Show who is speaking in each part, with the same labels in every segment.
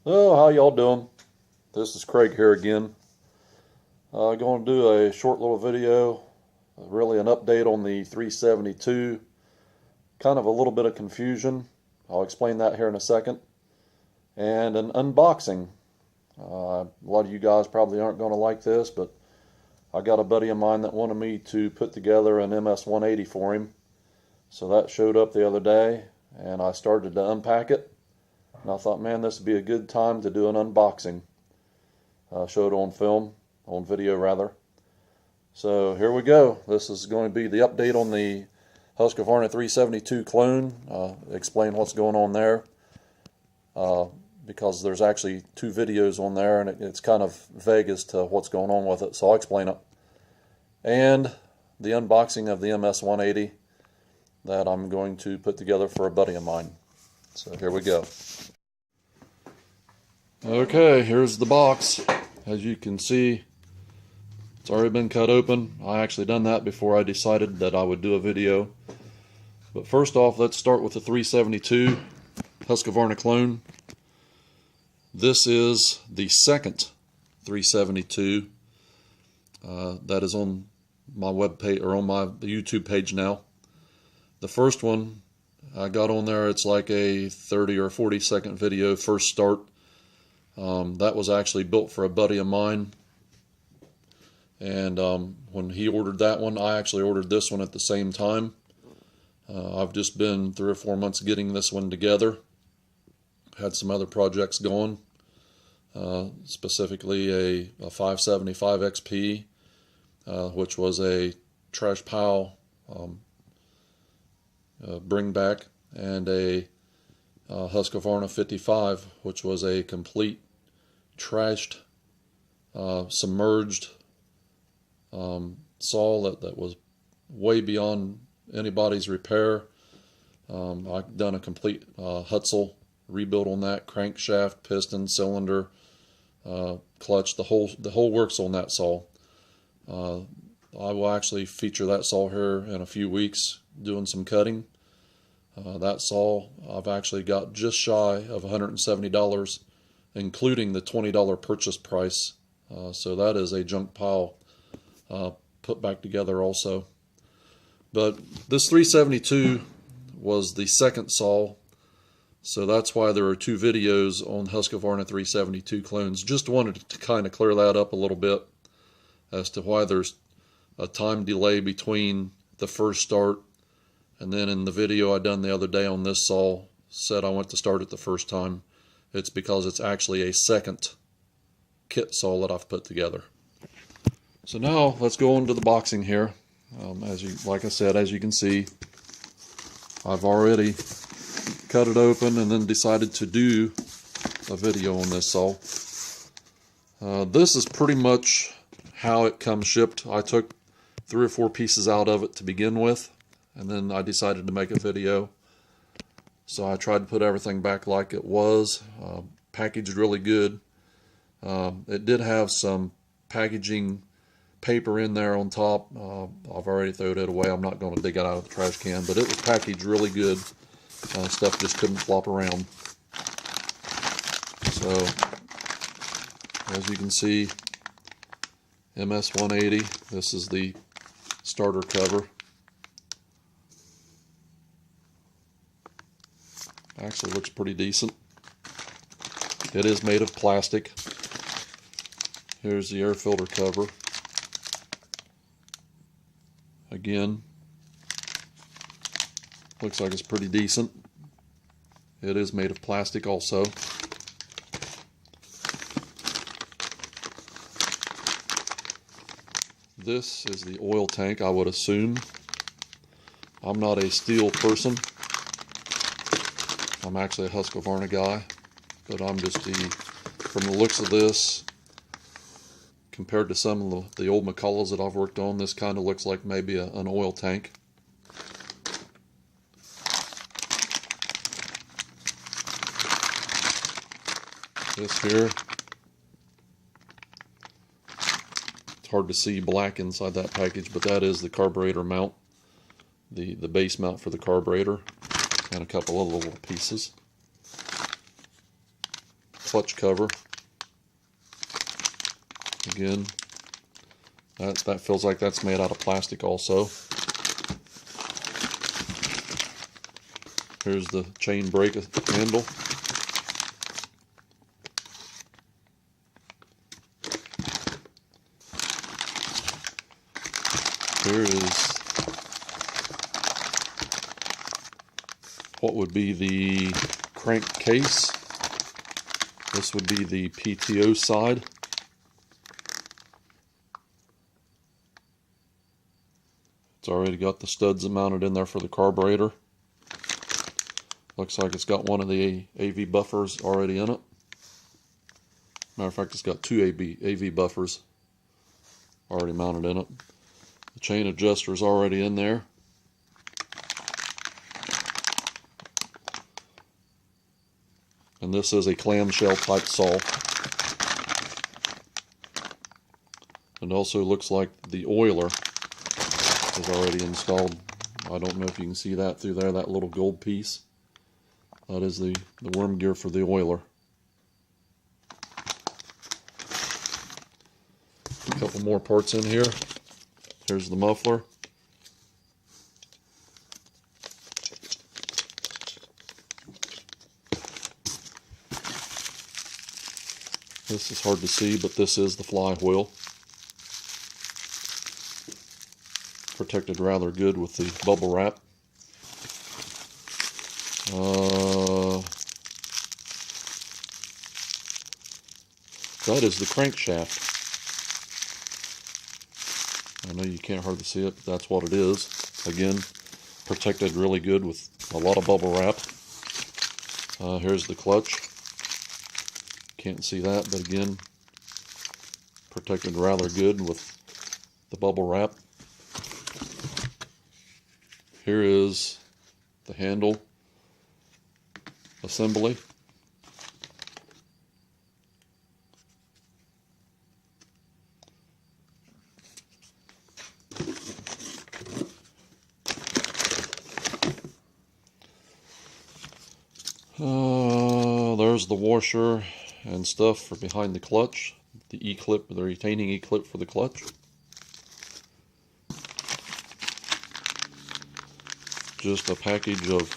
Speaker 1: Oh, how y'all doing? This is Craig here again. Going to do a short little video, really an update on the 372. Kind of a little bit of confusion. I'll explain that here in a second. And an unboxing. A lot of you guys probably aren't going to like this, but I got a buddy of mine that wanted me to put together an MS180 for him. So that showed up the other day, and I started to unpack it. And I thought, man, this would be a good time to do an unboxing. Show it on film, on video rather. So here we go. This is going to be the update on the Husqvarna 372 clone. Explain what's going on there. Because there's actually two videos on there, and it's kind of vague as to what's going on with it. So I'll explain it. And the unboxing of the MS180 that I'm going to put together for a buddy of mine. So here we go. Okay, here's the box. As you can see, it's already been cut open. I actually done that before I decided that I would do a video. But first off, let's start with the 372 Husqvarna clone. This is the second 372 that is on my web page, or on my YouTube page now. The first one I got on there, it's like a 30 or 40 second video, first start. That was actually built for a buddy of mine, and when he ordered that one, I actually ordered this one at the same time. I've just been 3 or 4 months getting this one together. Had some other projects going, specifically a 575 XP, which was a trash pile bring back, and a Husqvarna 55, which was a complete trashed, submerged saw that was way beyond anybody's repair. I've done a complete Huztl rebuild on that, crankshaft, piston, cylinder, clutch, the whole works on that saw. I will actually feature that saw here in a few weeks, doing some cutting. That saw I've actually got just shy of $170, including the $20 purchase price. So that is a junk pile put back together also. But this 372 was the second saw, so that's why there are two videos on Husqvarna 372 clones. Just wanted to kind of clear that up a little bit as to why there's a time delay between the first start, and then in the video I done the other day on this saw, said I went to start it the first time. It's because it's actually a second kit saw that I've put together. So now let's go into the boxing here. Like I said, as you can see, I've already cut it open and then decided to do a video on this saw. This is pretty much how it comes shipped. I took 3 or 4 pieces out of it to begin with, and then I decided to make a video. So I tried to put everything back like it was, packaged really good. It did have some packaging paper in there on top. I've already thrown it away. I'm not going to dig it out of the trash can, but it was packaged really good. Stuff just couldn't flop around. So, as you can see, MS180, this is the starter cover. Actually looks pretty decent. It is made of plastic. Here's the air filter cover. Again, looks like it's pretty decent. It is made of plastic also. This is the oil tank, I would assume. I'm not a steel person. I'm actually a Husqvarna guy, but I'm just from the looks of this, compared to some of the old McCulloughs that I've worked on, this kind of looks like maybe an oil tank. This here, it's hard to see black inside that package, but that is the carburetor mount, the base mount for the carburetor, and a couple of little pieces. clutch cover. Again, that feels like that's made out of plastic also. Here's the chain brake handle. Here is what would be the crankcase. This would be the PTO side. It's already got the studs mounted in there for the carburetor. Looks like it's got one of the AV buffers already in it. Matter of fact, it's got two AV buffers already mounted in it. The chain adjuster is already in there. And this is a clamshell type saw. It also looks like the oiler is already installed. I don't know if you can see that through there, that little gold piece. That is the worm gear for the oiler. A couple more parts in here. Here's the muffler. This is hard to see, but this is the flywheel. Protected rather good with the bubble wrap. That is the crankshaft. I know you can't hardly see it, but that's what it is. Again, protected really good with a lot of bubble wrap. Here's the clutch. Can't see that, but again, protected rather good with the bubble wrap. Here is the handle assembly. There's the washer and stuff for behind the clutch, the E-clip, the retaining E-clip for the clutch. Just a package of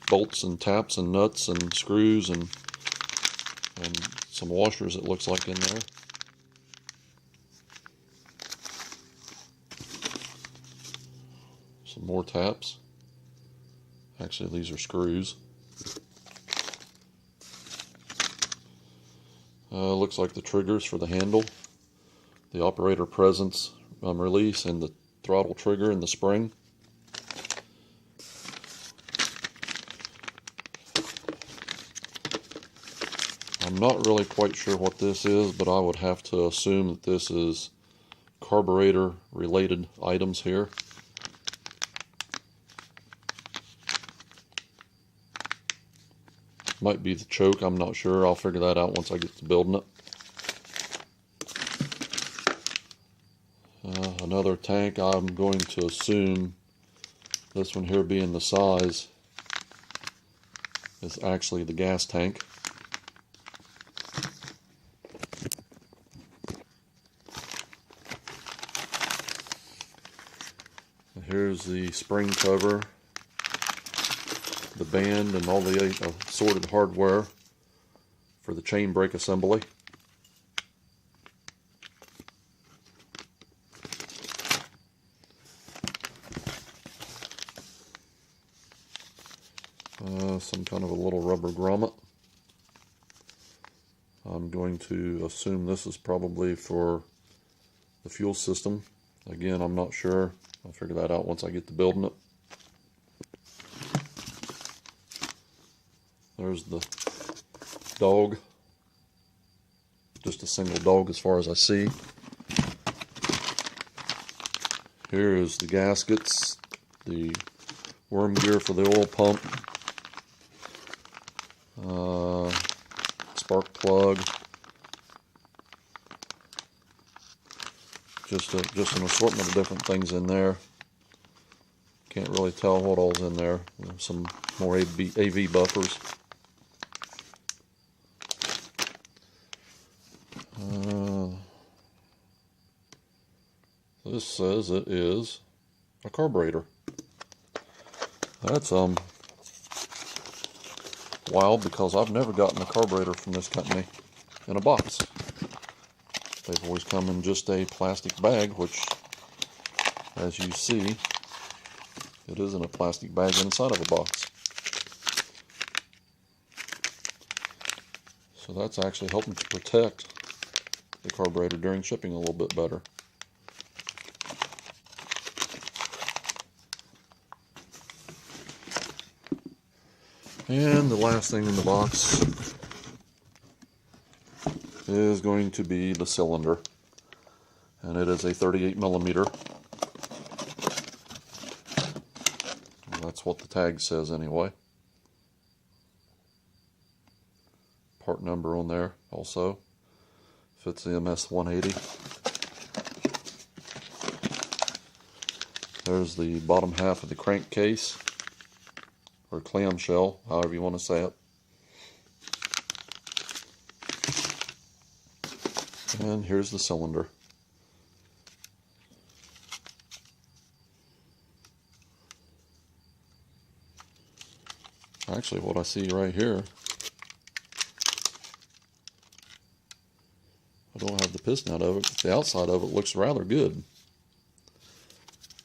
Speaker 1: bolts and taps and nuts and screws and some washers, it looks like, in there. Some more taps. Actually, these are screws. Looks like the triggers for the handle, the operator presence release, and the throttle trigger and the spring. I'm not really quite sure what this is, but I would have to assume that this is carburetor related items here. Might be the choke, I'm not sure. I'll figure that out once I get to building it. Another tank, I'm going to assume this one here being the size is actually the gas tank. And here's the spring cover, the band, and all the assorted hardware for the chain brake assembly. Some kind of a little rubber grommet. I'm going to assume this is probably for the fuel system. Again, I'm not sure. I'll figure that out once I get to building it. There's the dog. Just a single dog as far as I see. Here is the gaskets, the worm gear for the oil pump, spark plug, just an assortment of different things in there. Can't really tell what all's in there. There's some more AV buffers. This says it is a carburetor. That's wild, because I've never gotten a carburetor from this company in a box. They've always come in just a plastic bag, which, as you see, it is in a plastic bag inside of a box. So that's actually helping to protect the carburetor during shipping a little bit better. And the last thing in the box is going to be the cylinder, and it is a 38 millimeter. That's what the tag says anyway. Part number on there also. Fits the MS180. There's the bottom half of the crankcase, or clamshell, however you want to say it. And here's the cylinder. Actually, what I see right here, I don't have the piston out of it, but the outside of it looks rather good.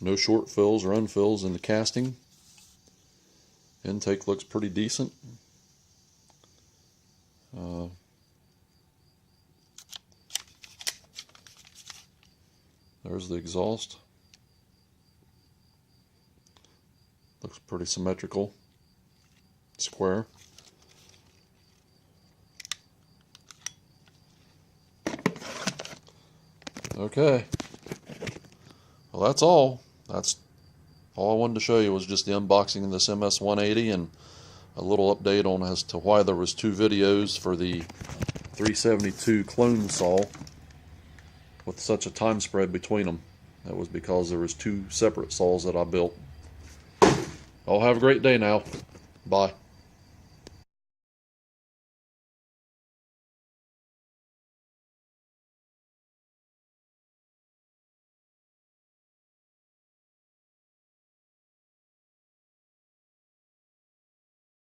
Speaker 1: No short fills or unfills in the casting. Intake looks pretty decent. There's the exhaust. Looks pretty symmetrical. Square. Okay. Well, that's all. That's all I wanted to show you, was just the unboxing of this MS180 and a little update on as to why there was two videos for the 372 clone saw with such a time spread between them. That was because there was two separate saws that I built. I'll have a great day now. Bye.